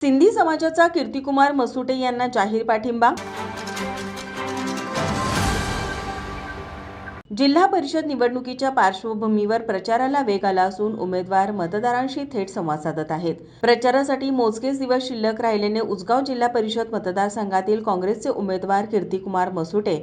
सिंधी समाजाचा कीर्तिकुमार मसुटे यांना जाहीर पाठिंबा. जिल्हा परिषद निवडणुकीच्या पार्श्वभूमीवर प्रचाराला वेग आला असून उमेदवार मतदारांशी थेट संवाद साधत आहेत. प्रचारासाठी मोजकेच दिवस शिल्लक राहिल्याने उसगाव जिल्हा परिषद मतदारसंघातील काँग्रेसचे उमेदवार कीर्तिकुमार मसुटे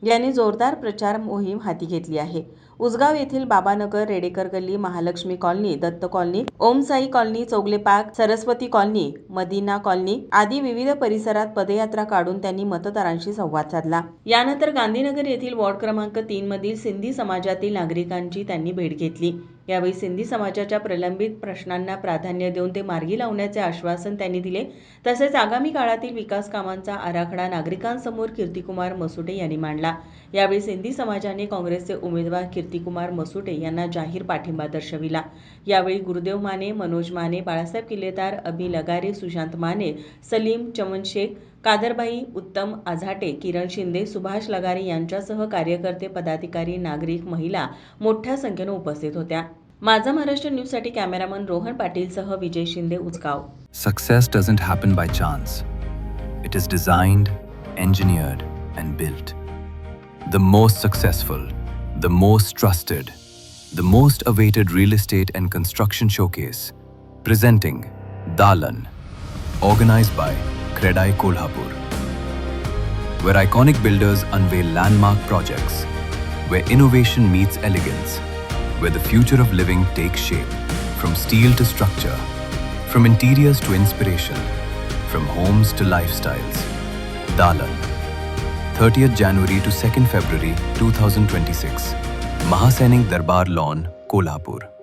यांनी जोरदार प्रचार मोहीम हाती घेतली आहे. उसगाव येथील बाबानगर, रेडेकर गल्ली, Mahalakshmi colony, Datta colony, Omsai colony, Chougule park, Saraswati colony, Madina colony आदी विविध परिसरात पदयात्रा काढून त्यांनी मतदारांशी संवाद साधला. यानंतर गांधीनगर येथील वॉर्ड क्रमांक 3 मधील सिंधी समाजातील नागरिकांची त्यांनी भेट घेतली. यावेळी सिंधी समाजाच्या प्रलंबित प्रश्नांना प्राधान्य देऊन ते मार्गी लावण्याचे आश्वासन त्यांनी दिले. तसेच आगामी काळातील विकास कामांचा आराखडा नागरिकांसमोर कीर्तिकुमार मसुटे यांनी मांडला. यावेळी सिंधी समाजाने काँग्रेसचे उमेदवार कीर्तिकुमार मसुटे यांना जाहीर पाठिंबा दर्शविला. यावेळी गुरुदेव माने, मनोज माने, बाळासाहेब किल्लेदार, अभि लगारे, सुशांत माने, सलीम चमन शेख, कादरबाई, उत्तम आझाटे, किरण शिंदे, सुभाष लगारे यांच्यासह कार्यकर्ते, पदाधिकारी, नागरिक, महिला मोठ्या संख्येने उपस्थित होत्या. माझा महाराष्ट्र न्यूजसाठी कॅमेरामन रोहन पाटीलसह Vijay Shinde, Usgaon. Success doesn't happen by chance. It is designed, engineered, and built. The most successful, the most trusted, the most awaited real estate and construction showcase, presenting Dalan, organized by Credai Kolhapur, where iconic builders unveil landmark projects, where innovation meets elegance, where the future of living takes shape, from steel to structure, from interiors to inspiration, from homes to lifestyles. Dalan, 30th January to 2nd February 2026, Mahasainik Darbar Lawn, Kolhapur.